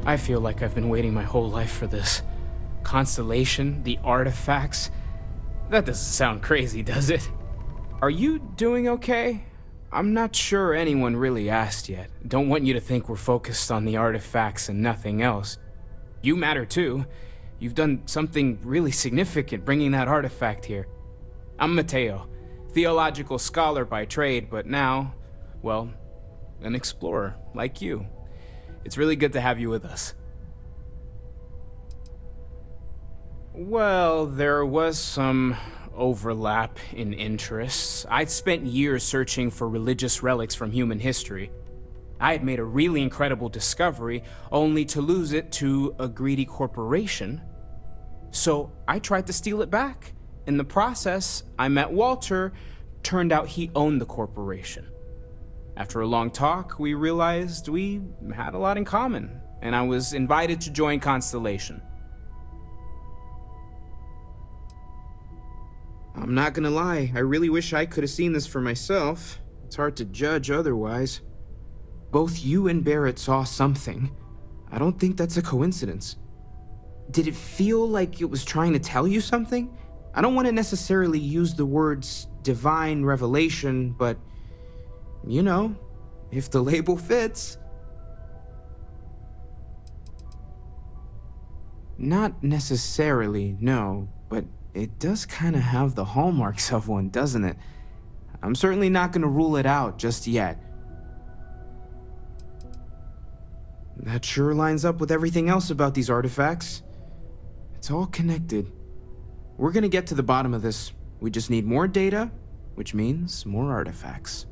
I feel like I've been waiting my whole life for this. Constellation, the artifacts. That doesn't sound crazy, does it? Are you doing okay? I'm not sure anyone really asked yet. Don't want you to think we're focused on the artifacts and nothing else. You matter too. You've done something really significant bringing that artifact here. I'm Mateo, theological scholar by trade, but now, well, an explorer like you. It's really good to have you with us. Well, there was some overlap in interests. I'd spent years searching for religious relics from human history. I had made a really incredible discovery, only to lose it to a greedy corporation. So I tried to steal it back. In the process, I met Walter. Turned out he owned the corporation. After a long talk, we realized we had a lot in common, and I was invited to join Constellation. I'm not gonna lie, I really wish I could have seen this for myself. It's hard to judge otherwise. Both you and Barrett saw something. I don't think that's a coincidence. Did it feel like it was trying to tell you something? I don't want to necessarily use the words divine revelation, but you know, if the label fits. Not necessarily, no, but it does kind of have the hallmarks of one, doesn't it? I'm certainly not going to rule it out just yet. That sure lines up with everything else about these artifacts. It's all connected. We're going to get to the bottom of this. We just need more data, which means more artifacts.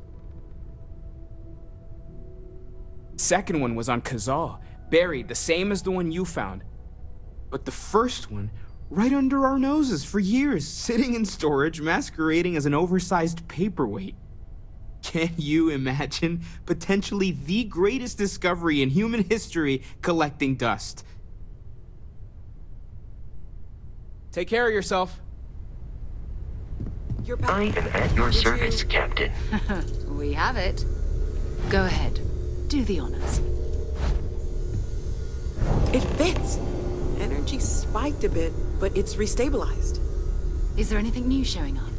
Second one was on Kazal, buried, the same as the one you found. But the first one, right under our noses for years, sitting in storage, masquerading as an oversized paperweight. Can you imagine potentially the greatest discovery in human history collecting dust? Take care of yourself. I am at your service, Captain. We have it. Go ahead. Do the honors. It fits. Energy spiked a bit, but it's restabilized. Is there anything new showing up?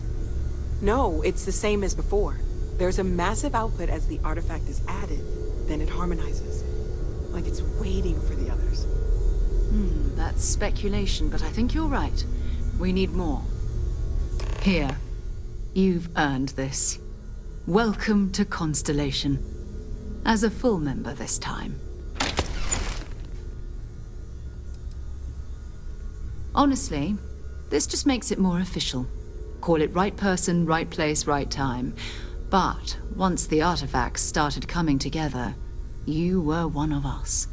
No, it's the same as before. There's a massive output as the artifact is added, then it harmonizes. Like it's waiting for the others. That's speculation, but I think you're right. We need more. Here. You've earned this. Welcome to Constellation. As a full member this time. Honestly, this just makes it more official. Call it right person, right place, right time. But once the artifacts started coming together, you were one of us.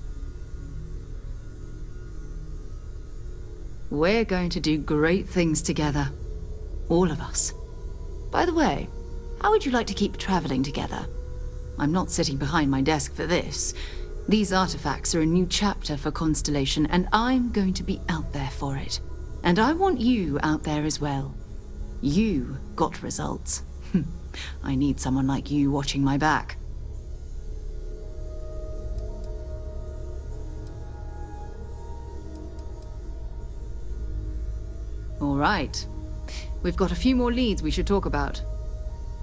We're going to do great things together. All of us. By the way, how would you like to keep traveling together? I'm not sitting behind my desk for this. These artifacts are a new chapter for Constellation, and I'm going to be out there for it. And I want you out there as well. You got results. I need someone like you watching my back. All right. We've got a few more leads we should talk about.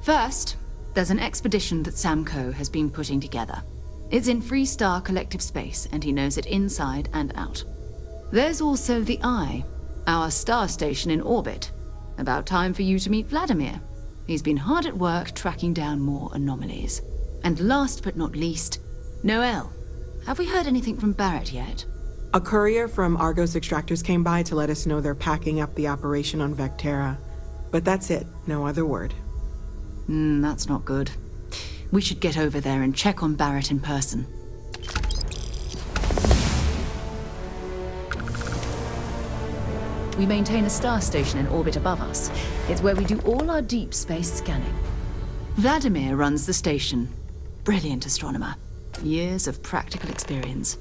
First, There's an expedition that Samco has been putting together. It's in Freestar Collective Space, and he knows it inside and out. There's also the Eye, our star station in orbit. About time for you to meet Vladimir. He's been hard at work tracking down more anomalies. And last but not least, Noel. Have we heard anything from Barrett yet? A courier from Argos Extractors came by to let us know they're packing up the operation on Vectera. But that's it, no other word. That's not good. We should get over there and check on Barrett in person. We maintain a star station in orbit above us. It's where we do all our deep space scanning. Vladimir runs the station. Brilliant astronomer. Years of practical experience.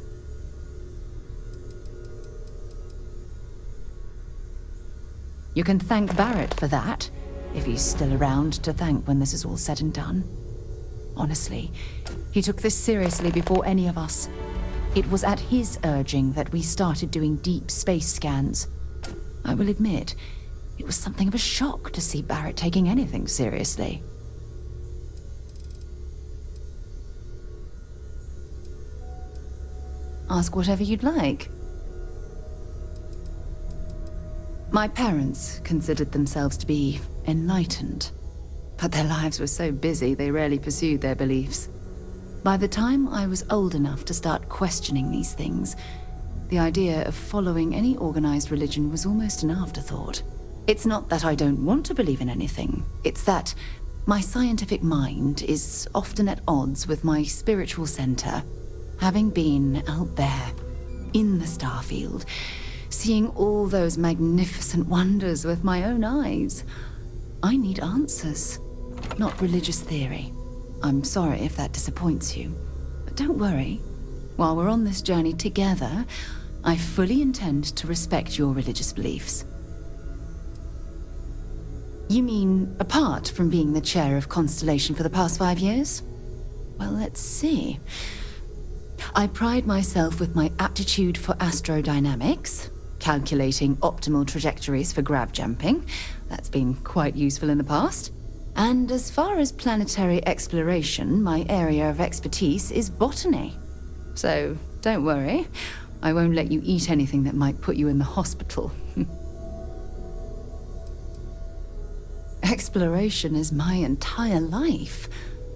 You can thank Barrett for that, if he's still around to thank when this is all said and done. Honestly, he took this seriously before any of us. It was at his urging that we started doing deep space scans. I will admit, it was something of a shock to see Barrett taking anything seriously. Ask whatever you'd like. My parents considered themselves to be enlightened, but their lives were so busy they rarely pursued their beliefs. By the time I was old enough to start questioning these things, the idea of following any organized religion was almost an afterthought. It's not that I don't want to believe in anything, it's that my scientific mind is often at odds with my spiritual center. Having been out there, in the Starfield, seeing all those magnificent wonders with my own eyes, I need answers, not religious theory. I'm sorry if that disappoints you, but don't worry. While we're on this journey together, I fully intend to respect your religious beliefs. You mean apart from being the chair of Constellation for the past 5 years? Well, let's see. I pride myself with my aptitude for astrodynamics, calculating optimal trajectories for grav jumping. That's been quite useful in the past. And as far as planetary exploration, my area of expertise is botany. So don't worry, I won't let you eat anything that might put you in the hospital. Exploration is my entire life.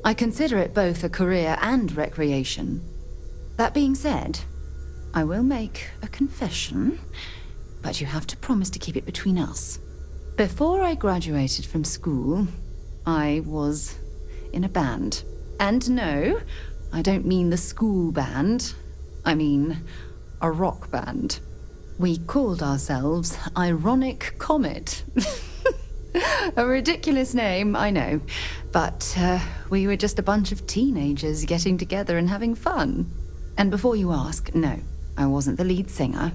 I consider it both a career and recreation. That being said, I will make a confession, but you have to promise to keep it between us. Before I graduated from school, I was in a band. And no, I don't mean the school band. I mean a rock band. We called ourselves Ironic Comet. A ridiculous name, I know. But we were just a bunch of teenagers getting together and having fun. And before you ask, no, I wasn't the lead singer.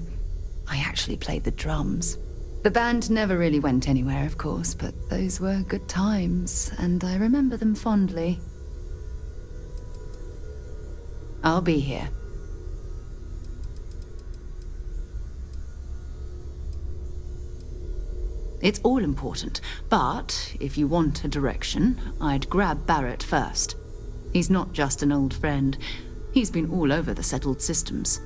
I actually played the drums. The band never really went anywhere, of course, but those were good times, and I remember them fondly. I'll be here. It's all important, but if you want a direction, I'd grab Barrett first. He's not just an old friend. He's been all over the settled systems.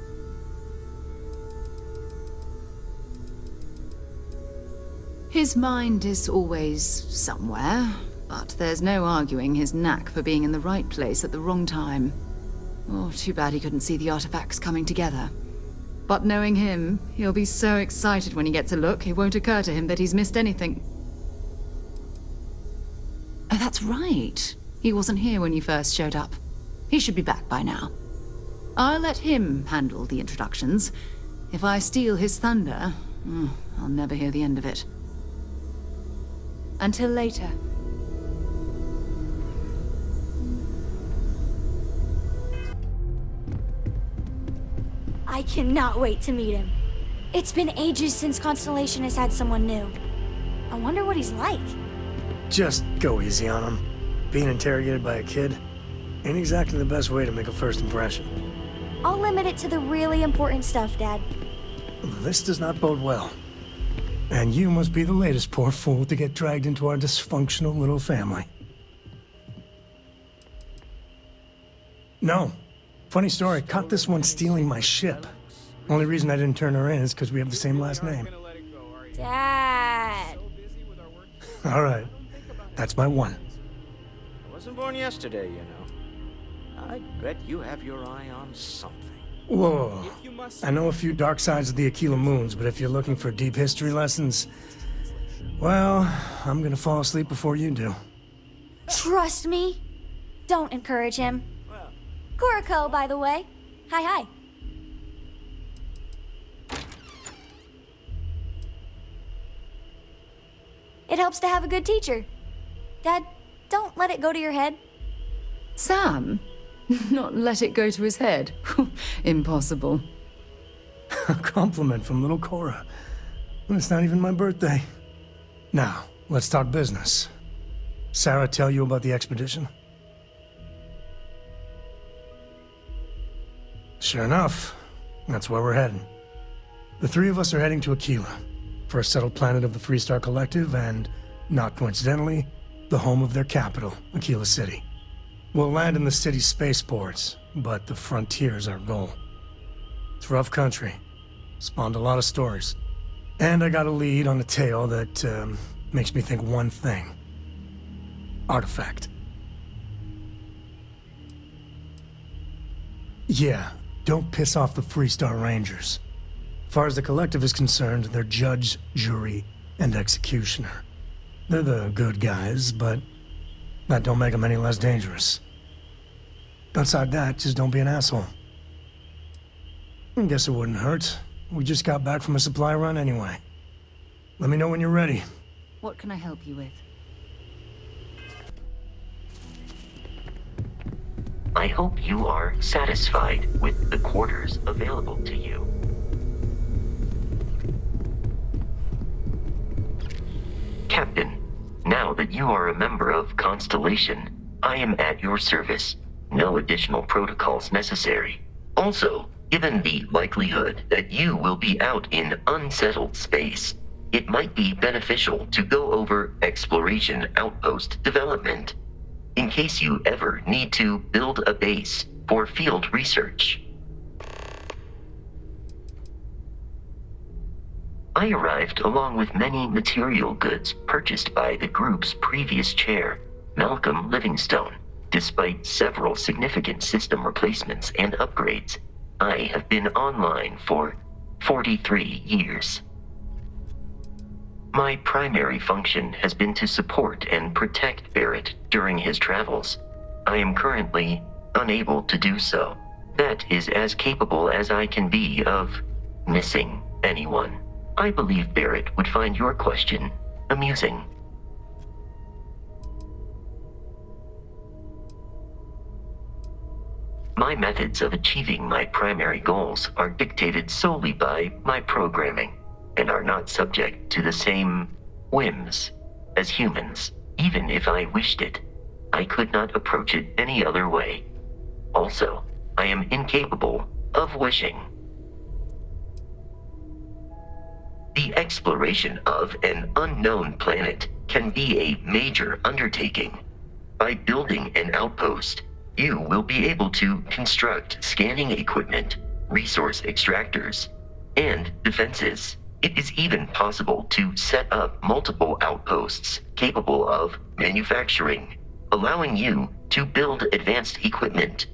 His mind is always somewhere, but there's no arguing his knack for being in the right place at the wrong time. Oh, too bad he couldn't see the artifacts coming together. But knowing him, he'll be so excited when he gets a look, it won't occur to him that he's missed anything. Oh, that's right. He wasn't here when you first showed up. He should be back by now. I'll let him handle the introductions. If I steal his thunder, I'll never hear the end of it. Until later. I cannot wait to meet him. It's been ages since Constellation has had someone new. I wonder what he's like. Just go easy on him. Being interrogated by a kid ain't exactly the best way to make a first impression. I'll limit it to the really important stuff, Dad. This does not bode well. And you must be the latest poor fool to get dragged into our dysfunctional little family. No. Funny story, caught this one stealing my ship. Only reason I didn't turn her in is because we have the same last name. Dad. All right. That's my one. I wasn't born yesterday, you know. I bet you have your eye on something. Whoa. I know a few dark sides of the Aquila Moons, but if you're looking for deep history lessons, well, I'm gonna fall asleep before you do. Trust me. Don't encourage him. Kuriko, by the way. Hi. It helps to have a good teacher. Dad, don't let it go to your head. Sam? Not let it go to his head? Impossible. A compliment from little Cora. And it's not even my birthday. Now, let's talk business. Sarah tell you about the expedition? Sure enough, that's where we're heading. The three of us are heading to Aquila, first settled planet of the Freestar Collective and, not coincidentally, the home of their capital, Aquila City. We'll land in the city's spaceports, but the frontier's our goal. It's rough country. Spawned a lot of stories. And I got a lead on a tale that makes me think one thing. Artifact. Yeah, don't piss off the Freestar Rangers. As far as the Collective is concerned, they're judge, jury, and executioner. They're the good guys, but that don't make them any less dangerous. Outside that, just don't be an asshole. I guess it wouldn't hurt. We just got back from a supply run anyway. Let me know when you're ready. What can I help you with? I hope you are satisfied with the quarters available to you. Captain, now that you are a member of Constellation, I am at your service. No additional protocols necessary. Also, given the likelihood that you will be out in unsettled space, it might be beneficial to go over exploration outpost development, in case you ever need to build a base for field research. I arrived along with many material goods purchased by the group's previous chair, Malcolm Livingstone. Despite several significant system replacements and upgrades, I have been online for 43 years. My primary function has been to support and protect Barrett during his travels. I am currently unable to do so. That is as capable as I can be of missing anyone. I believe Barrett would find your question amusing. My methods of achieving my primary goals are dictated solely by my programming, and are not subject to the same whims as humans. Even if I wished it, I could not approach it any other way. Also, I am incapable of wishing. The exploration of an unknown planet can be a major undertaking. By building an outpost, you will be able to construct scanning equipment, resource extractors, and defenses. It is even possible to set up multiple outposts capable of manufacturing, allowing you to build advanced equipment.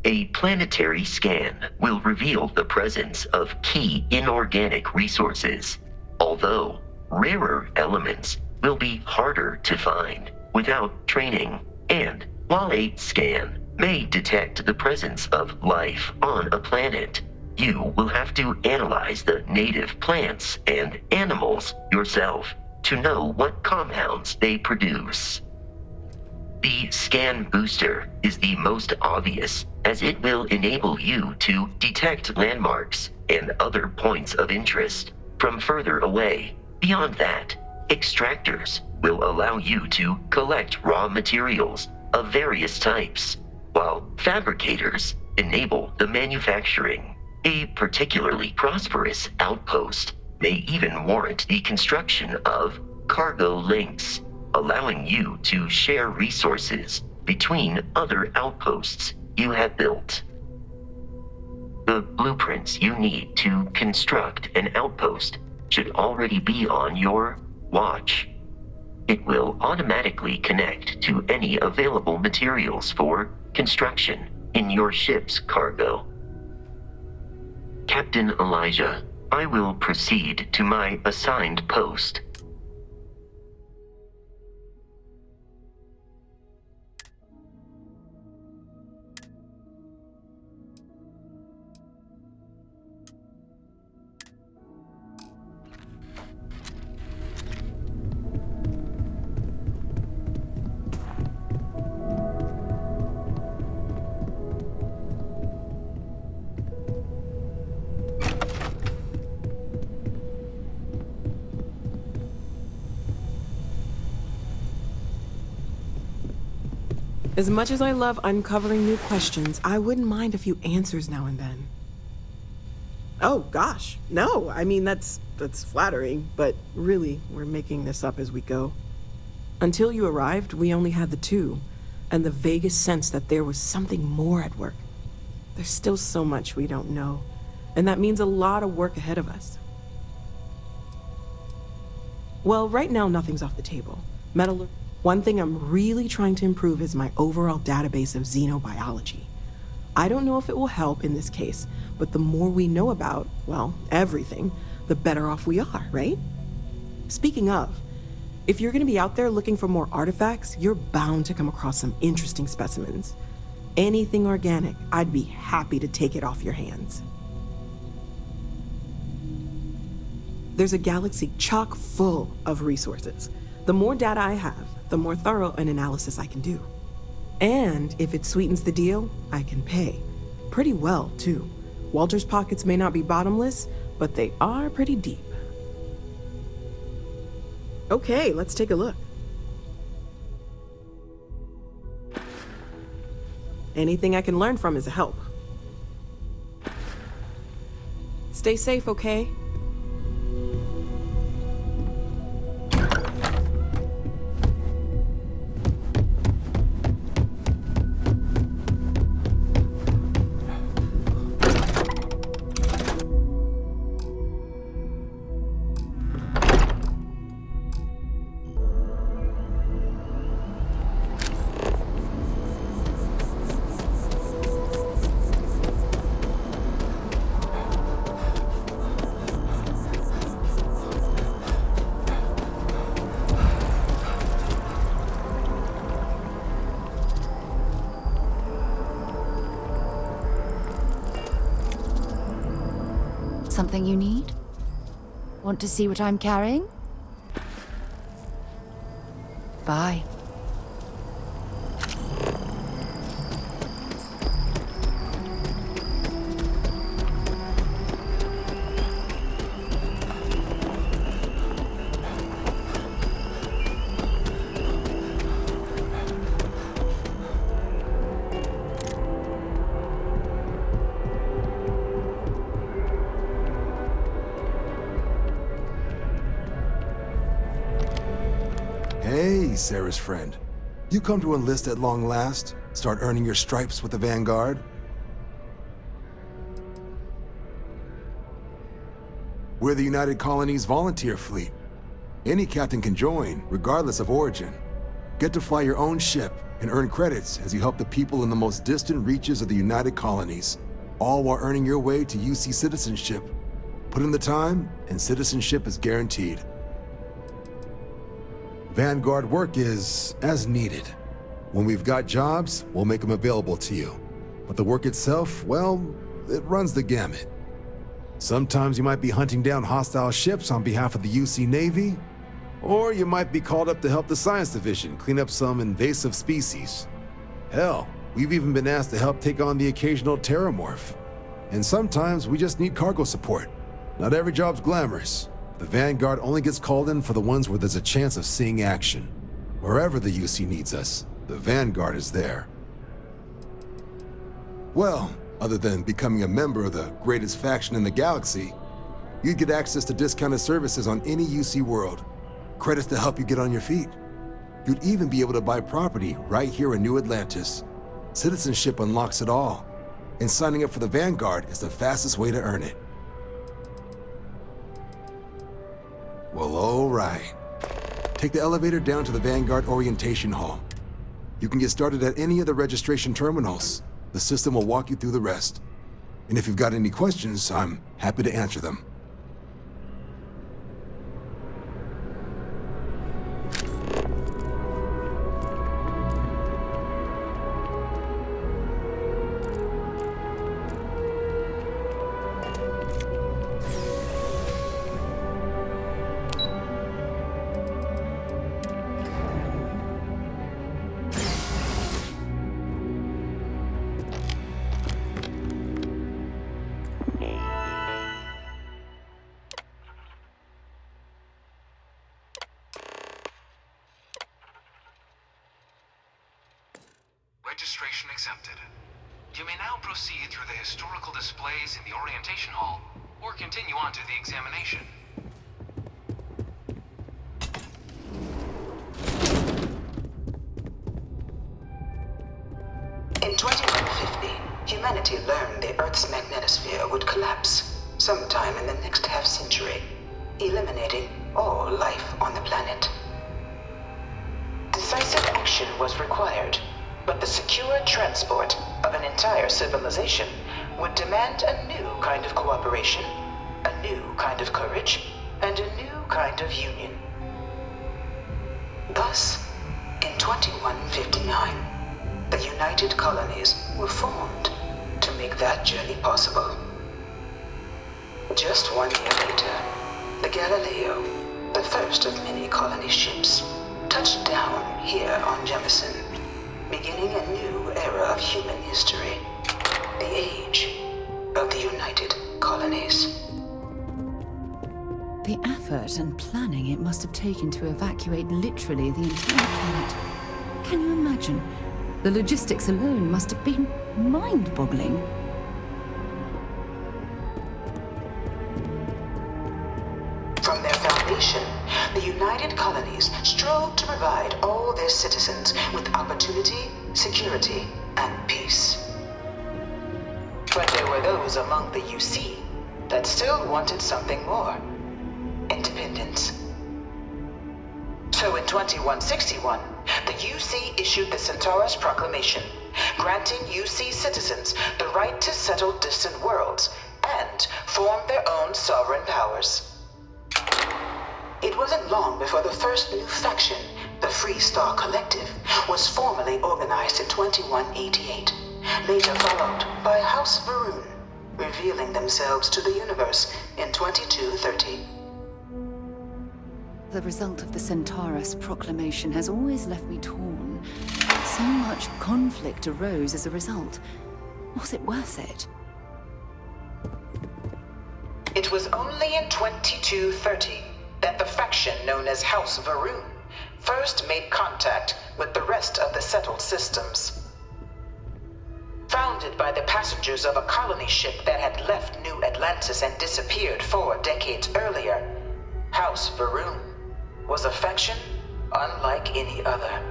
A planetary scan will reveal the presence of key inorganic resources, although rarer elements will be harder to find without training. And while a scan may detect the presence of life on a planet, you will have to analyze the native plants and animals yourself to know what compounds they produce. The scan booster is the most obvious, as it will enable you to detect landmarks and other points of interest from further away. Beyond that, extractors will allow you to collect raw materials of various types, while fabricators enable the manufacturing. A particularly prosperous outpost may even warrant the construction of cargo links, allowing you to share resources between other outposts you have built. The blueprints you need to construct an outpost should already be on your watch. It will automatically connect to any available materials for construction in your ship's cargo. Captain Elijah, I will proceed to my assigned post. As much as I love uncovering new questions, I wouldn't mind a few answers now and then. Oh, gosh, no. I mean, that's flattering, but really, we're making this up as we go. Until you arrived, we only had the two, and the vaguest sense that there was something more at work. There's still so much we don't know, and that means a lot of work ahead of us. Well, right now, nothing's off the table. One thing I'm really trying to improve is my overall database of xenobiology. I don't know if it will help in this case, but the more we know about, well, everything, the better off we are, right? Speaking of, if you're gonna be out there looking for more artifacts, you're bound to come across some interesting specimens. Anything organic, I'd be happy to take it off your hands. There's a galaxy chock full of resources. The more data I have, the more thorough an analysis I can do. And if it sweetens the deal, I can pay. Pretty well, too. Walter's pockets may not be bottomless, but they are pretty deep. Okay, let's take a look. Anything I can learn from is a help. Stay safe, okay? Something you need? Want to see what I'm carrying? Bye. Hey, Sarah's friend. You come to enlist at long last? Start earning your stripes with the Vanguard? We're the United Colonies Volunteer Fleet. Any captain can join, regardless of origin. Get to fly your own ship and earn credits as you help the people in the most distant reaches of the United Colonies, all while earning your way to UC citizenship. Put in the time, and citizenship is guaranteed. Vanguard work is as needed. When we've got jobs, we'll make them available to you. But the work itself, well, it runs the gamut. Sometimes you might be hunting down hostile ships on behalf of the UC Navy, or you might be called up to help the Science Division clean up some invasive species. Hell, we've even been asked to help take on the occasional terramorph. And sometimes we just need cargo support. Not every job's glamorous. The Vanguard only gets called in for the ones where there's a chance of seeing action. Wherever the UC needs us, the Vanguard is there. Well, other than becoming a member of the greatest faction in the galaxy, you'd get access to discounted services on any UC world. credits to help you get on your feet. You'd even be able to buy property right here in New Atlantis. Citizenship unlocks it all, and signing up for the Vanguard is the fastest way to earn it. Well, all right. Take the elevator down to the Vanguard Orientation Hall. You can get started at any of the registration terminals. The system will walk you through the rest. And if you've got any questions, I'm happy to answer them. Registration accepted. You may now proceed through the historical displays in the orientation hall, or continue on to the examination. In 2150, humanity learned the Earth's magnetosphere would collapse sometime in the next half-century, eliminating all life on the planet. Decisive action was required, but the secure transport of an entire civilization would demand a new kind of cooperation, a new kind of courage, and a new kind of union. Thus, in 2159, the United Colonies were formed to make that journey possible. Just 1 year later, the Galileo, the first of many colony ships, touched down here on Jemison, beginning a new era of human history, the age of the United Colonies. The effort and planning it must have taken to evacuate literally the entire planet. Can you imagine? The logistics alone must have been mind-boggling. From their foundation, the United Colonies strove to provide all their citizens with opportunity, security, and peace. But there were those among the UC that still wanted something more: independence. So in 2161, the UC issued the Centaurus Proclamation, granting UC citizens the right to settle distant worlds and form their own sovereign powers. It wasn't long before the first new faction, the Free Star Collective, was formally organized in 2188, later followed by House Varun, revealing themselves to the universe in 2230. The result of the Centaurus Proclamation has always left me torn. So much conflict arose as a result. Was it worth it? It was only in 2230 that the faction known as House Varun first made contact with the rest of the settled systems. Founded by the passengers of a colony ship that had left New Atlantis and disappeared 4 decades earlier, House Varun was a faction unlike any other.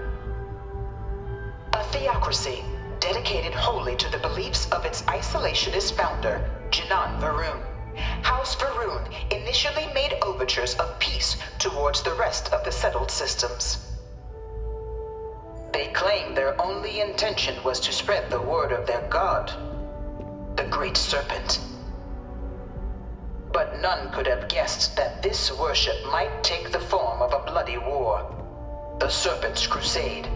A theocracy dedicated wholly to the beliefs of its isolationist founder, Janan Varun. House Varun initially made overtures of peace towards the rest of the settled systems. They claimed their only intention was to spread the word of their god, the Great Serpent. But none could have guessed that this worship might take the form of a bloody war, the Serpent's Crusade.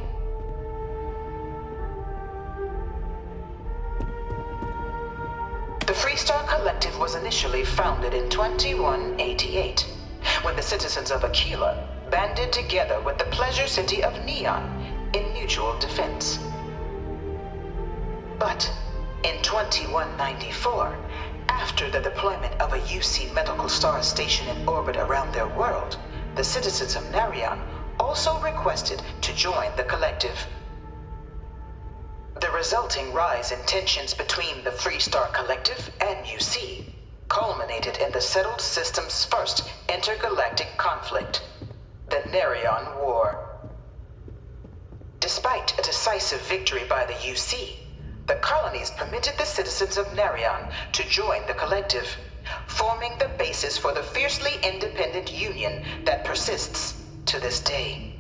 The Freestar Collective was initially founded in 2188, when the citizens of Aquila banded together with the pleasure city of Neon in mutual defense. But in 2194, after the deployment of a UC medical star station in orbit around their world, the citizens of Narion also requested to join the collective. The resulting rise in tensions between the Freestar Collective and UC culminated in the settled system's first intergalactic conflict, the Nerion War. Despite a decisive victory by the UC, the colonies permitted the citizens of Nerion to join the collective, forming the basis for the fiercely independent union that persists to this day.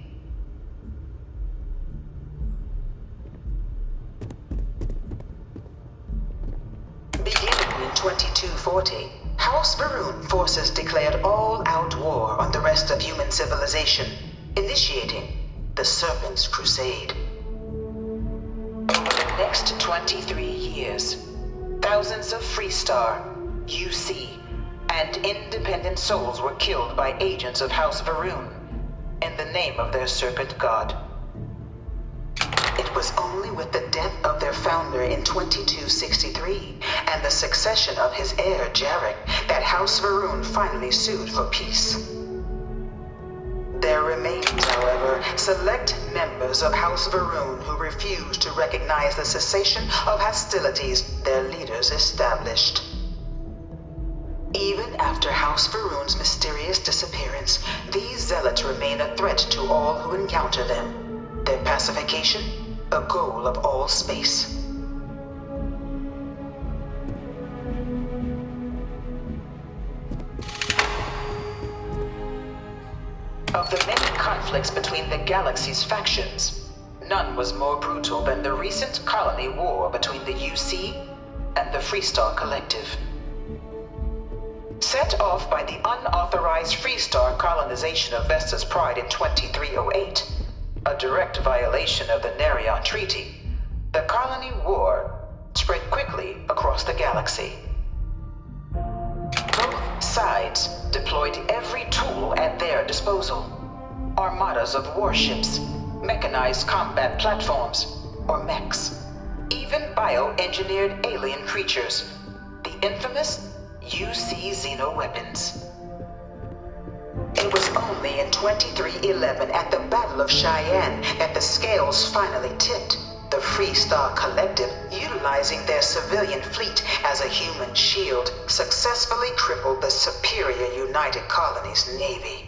Beginning in 2240, House Varun forces declared all-out war on the rest of human civilization, initiating the Serpent's Crusade. Over the next 23 years, thousands of Freestar, UC, and independent souls were killed by agents of House Varun in the name of their Serpent God. It was only with the death of their founder in 2263 and the succession of his heir Jarek that House Varun finally sued for peace. There remained, however, select members of House Varun who refused to recognize the cessation of hostilities their leaders established. Even after House Varun's mysterious disappearance, these zealots remain a threat to all who encounter them. Their pacification, a goal of all space. Of the many conflicts between the galaxy's factions, none was more brutal than the recent colony war between the UC and the Freestar Collective. Set off by the unauthorized Freestar colonization of Vesta's Pride in 2308, a direct violation of the Nerion Treaty, the colony war spread quickly across the galaxy. Both sides deployed every tool at their disposal. Armadas of warships, mechanized combat platforms, or mechs, even bioengineered alien creatures, the infamous UC xeno-weapons. It was only in 2311 at the Battle of Cheyenne that the scales finally tipped, the Freestar Collective, utilizing their civilian fleet as a human shield, successfully crippled the superior United Colonies Navy.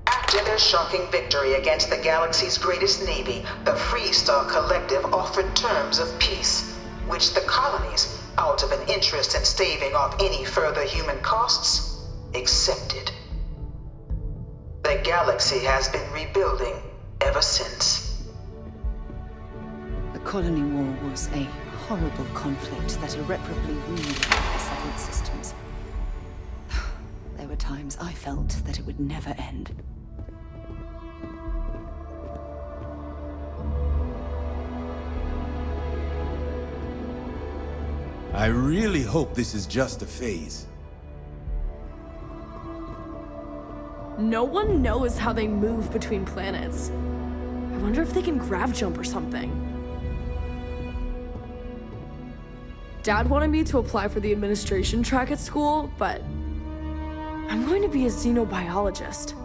After their shocking victory against the galaxy's greatest navy, the Freestar Collective offered terms of peace, which the colonies, out of an interest in staving off any further human costs, accepted. The galaxy has been rebuilding ever since. The colony war was a horrible conflict that irreparably ruined the settled systems. There were times I felt that it would never end. I really hope this is just a phase. No one knows how they move between planets. I wonder if they can grav jump or something. Dad wanted me to apply for the administration track at school, but I'm going to be a xenobiologist.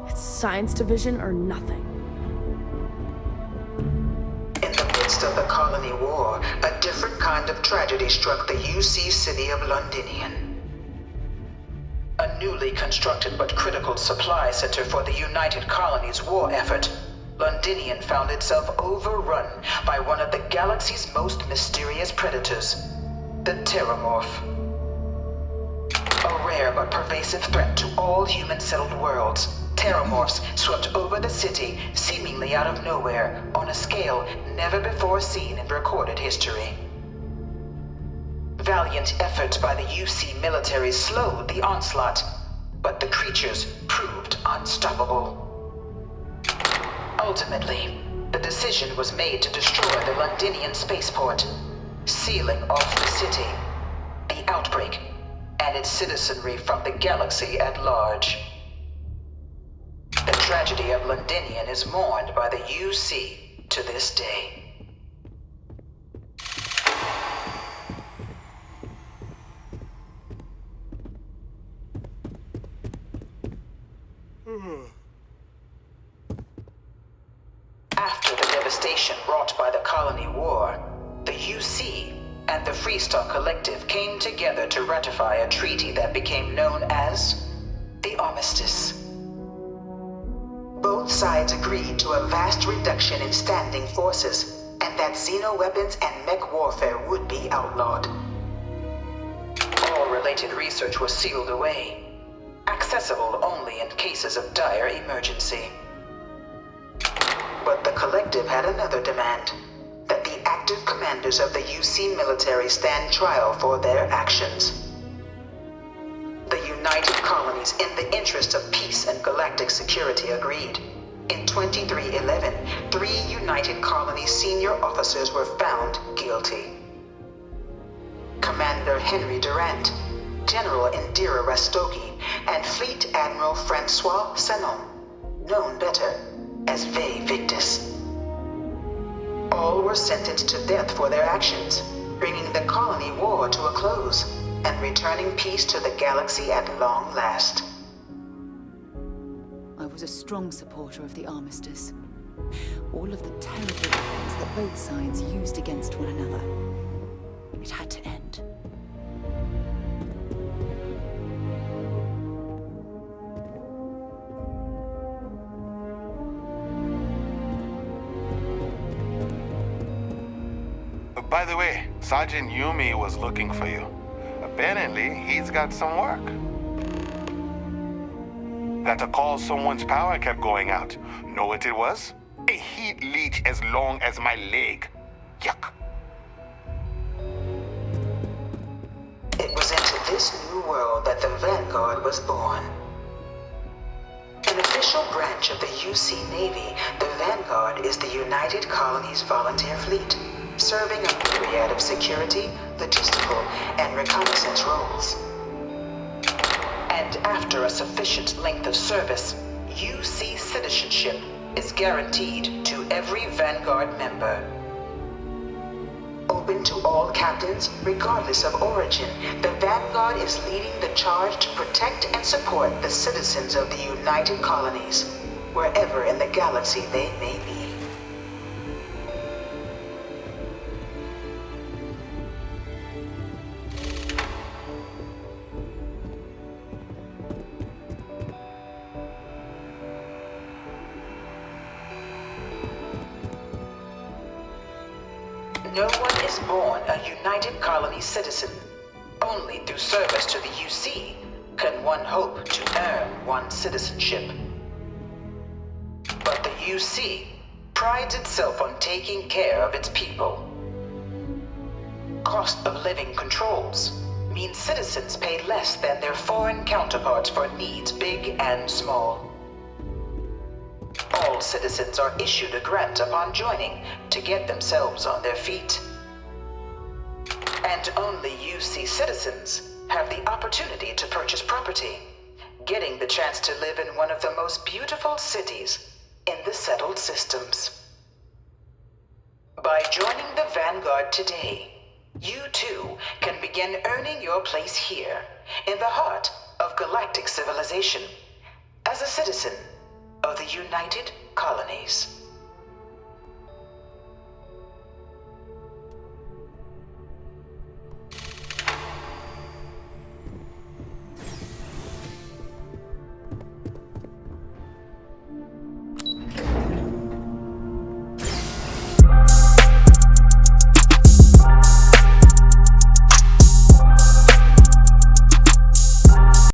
It's science division or nothing. In the midst of the colony war, a different kind of tragedy struck the UC city of Londinian. A newly constructed but critical supply center for the United Colonies' war effort, Londinian found itself overrun by one of the galaxy's most mysterious predators, the Terramorph. A rare but pervasive threat to all human-settled worlds, Terramorphs swept over the city, seemingly out of nowhere, on a scale never before seen in recorded history. Valiant efforts by the UC military slowed the onslaught, but the creatures proved unstoppable. Ultimately, the decision was made to destroy the Londinian spaceport, sealing off the city, the outbreak, and its citizenry from the galaxy at large. The tragedy of Londinian is mourned by the UC to this day. After the devastation wrought by the colony war, the UC and the Freestar Collective came together to ratify a treaty that became known as the Armistice. sides agreed to a vast reduction in standing forces, and that xeno-weapons and mech warfare would be outlawed. All related research was sealed away, accessible only in cases of dire emergency. But the Collective had another demand, that the active commanders of the UC military stand trial for their actions. The United Colonies, in the interest of peace and galactic security, agreed. In 2311, 3 United Colonies senior officers were found guilty. Commander Henry Durant, General Indira Rastogi, and Fleet Admiral Francois Sanon, known better as Ve Victus. All were sentenced to death for their actions, bringing the colony war to a close and returning peace to the galaxy at long last. I was a strong supporter of the armistice. All of the terrible weapons that both sides used against one another. It had to end. By the way, Sergeant Yumi was looking for you. Apparently, he's got some work. That a call someone's power kept going out. Know what it was? A heat leech as long as my leg. Yuck. It was into this new world that the Vanguard was born. An official branch of the UC Navy, the Vanguard is the United Colonies Volunteer Fleet, serving a myriad of security, logistical, and reconnaissance roles. And after a sufficient length of service, UC citizenship is guaranteed to every Vanguard member. Open to all captains, regardless of origin, the Vanguard is leading the charge to protect and support the citizens of the United Colonies, wherever in the galaxy they may be. No one is born a United Colony citizen. Only through service to the UC can one hope to earn one's citizenship. But the UC prides itself on taking care of its people. Cost of living controls mean citizens pay less than their foreign counterparts for needs big and small. All citizens are issued a grant upon joining to get themselves on their feet. And only UC citizens have the opportunity to purchase property, getting the chance to live in one of the most beautiful cities in the settled systems. By joining the Vanguard today, you too can begin earning your place here, in the heart of galactic civilization, as a citizen of the United Colonies.